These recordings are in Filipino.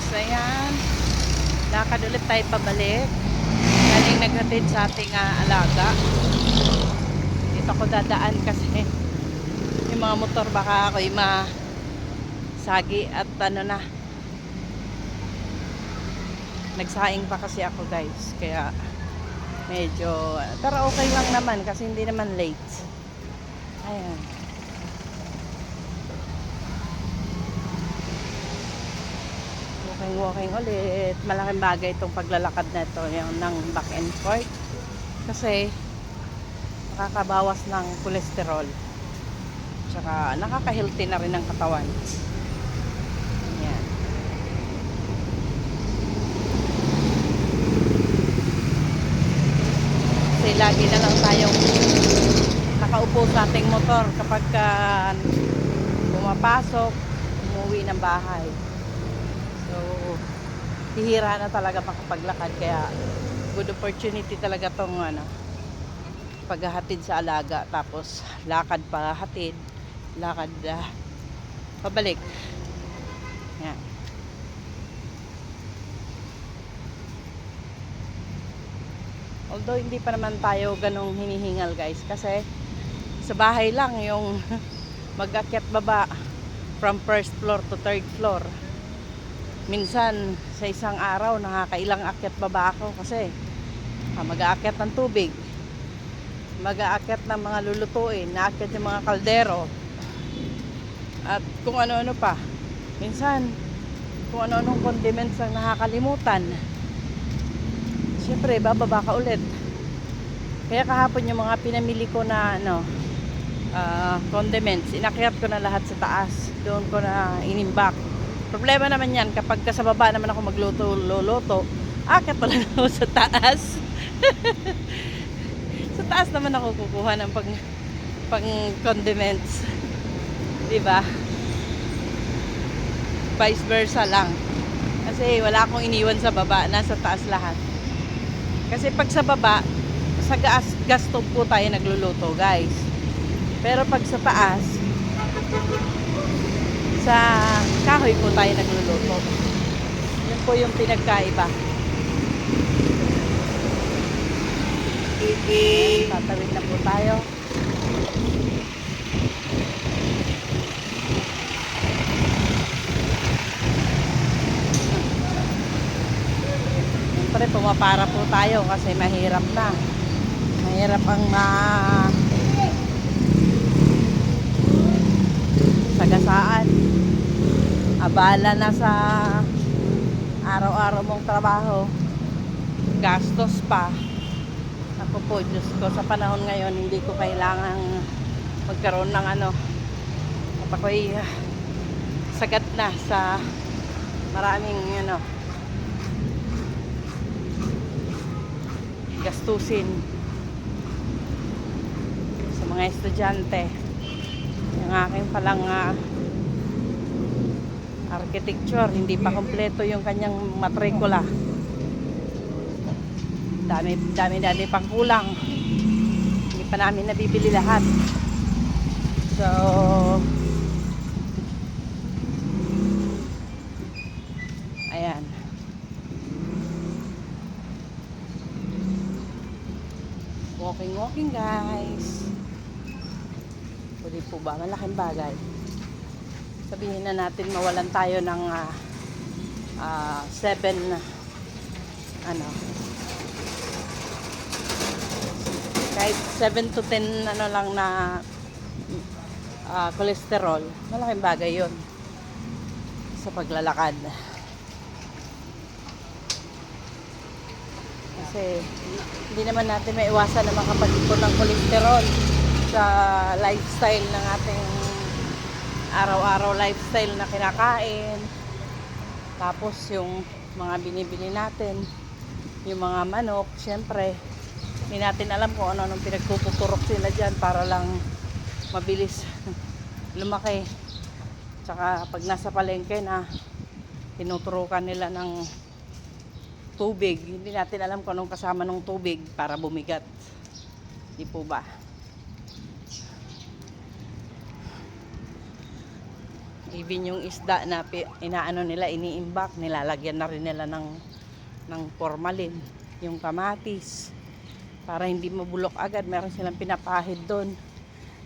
guys, ayan. Lakad ulit tayo pabalik. Galing naghatid sa ating alaga. Dito ako dadaan kasi yung mga motor baka ako'y masagi at ano na. Nagsaing pa kasi ako guys. Kaya medyo, pero okay lang naman kasi hindi naman late. Ayan. Walking ulit. Malaking bagay itong paglalakad na ito, yung ng back and forth. Kasi nakakabawas ng kolesterol. Tsaka nakaka-healthy na rin ng katawan. Ayan. Kasi lagi na lang tayong nakaupo sa ating motor kapag pumapasok, umuwi ng bahay. So, hihira na talaga makapaglakad. Kaya, good opportunity talaga tong paghahatid sa alaga. Tapos, lakad pa hatid. Lakad pabalik. Yan. Although, hindi pa naman tayo ganong hinihingal guys. Kasi, sa bahay lang yung mag-akyat baba from first floor to third floor. Minsan sa isang araw nakakailang akyat baba ako kasi mag-aakyat ng tubig, mag-aakyat ng mga lulutuin, naakyat yung mga kaldero at kung ano-ano pa. Minsan kung ano-anong condiments ang nakakalimutan, syempre bababa ka ulit. Kaya kahapon yung mga pinamili ko na condiments, inakyat ko na lahat sa taas, doon ko na inimbak. Problema naman yan, kapag sa baba naman ako magluto-luluto, akit pala na ako sa taas. Sa taas naman ako kukuha ng pang condiments. Diba? Vice versa lang. Kasi wala akong iniwan sa baba, nasa taas lahat. Kasi pag sa baba, sa gas stove po tayo nagluluto guys. Pero pag sa taas, sa kahoy po tayo nagluluto. Yun po yung pinagkaiba. Tatawid na po tayo. Siyempre pumapara po tayo kasi mahirap na. Mahirap ang sagasaan. Abala na sa araw-araw mong trabaho. Gastos pa. Ako po, Diyos ko, sa panahon ngayon, hindi ko kailangan magkaroon ng at ako'y sagat na sa maraming gastusin sa mga estudyante. Yung aking palang architecture, hindi pa kompleto yung kanyang matrikula. Dami pang kulang. Hindi pa namin nabibili lahat. So, ayan. Walking guys. Pwede po ba? Malaking bagay. Sabihin na natin mawalan tayo ng 7 kahit 7 to 10 lang na cholesterol. Malaking bagay yun sa paglalakad. Kasi hindi naman natin maiwasan na makapag-ipon ng cholesterol sa lifestyle ng ating araw-araw lifestyle na kinakain. Tapos yung mga binibili natin, yung mga manok, syempre hindi natin alam kung ano nung pinagtututurok sila dyan para lang mabilis lumaki. Tsaka pag nasa palengke na tinuturukan nila ng tubig, hindi natin alam kung anong kasama ng tubig para bumigat. Di po ba? Even yung isda na inaano nila, iniimbak, nilalagyan na rin nila ng formalin. Yung kamatis, para hindi mabulok agad, meron silang pinapahid doon.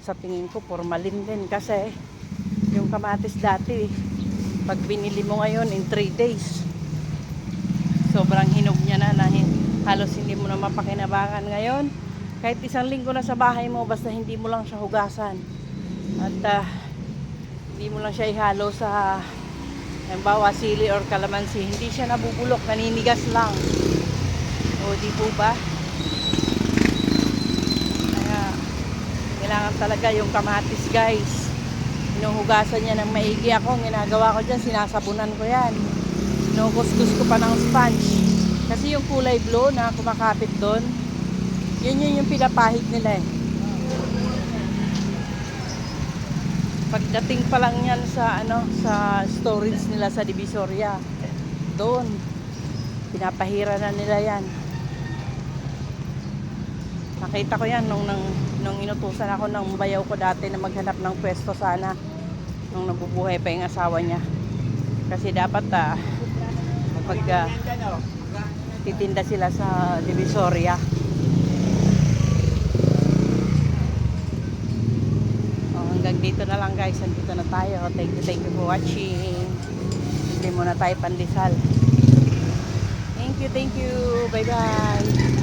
Sa tingin ko, formalin din kasi yung kamatis dati, pag binili mo ngayon in 3 days, sobrang hinog niya na halos hindi mo na mapakinabangan ngayon. Kahit 1 linggo na sa bahay mo, basta hindi mo lang siya hugasan. At hindi mo lang siya ihalo sa halimbawa sili or kalamansi, hindi siya nabubulok, naninigas lang. O di po ba? Kaya kailangan talaga yung kamatis, guys. Hinuhugasan niya ng maigi. Ako, ginagawa ko dyan, sinasabunan ko yan. Hinukuskus ko pa ng sponge. Kasi yung kulay blue na kumakapit doon, yun yung pinapahid nila eh. Pagdating pa lang yan sa sa storage nila sa Divisoria, doon pinapahira na nila yan. Nakita ko yan nung inutusan ako ng bayaw ko dati na maghanap ng pwesto sana nung nabubuhay pa yung asawa niya. Kasi dapat pag titinda sila sa Divisoria. Hanggang dito na lang, guys. Andito na tayo. Thank you for watching. Hindi muna tayo pandesal. Thank you. Bye bye.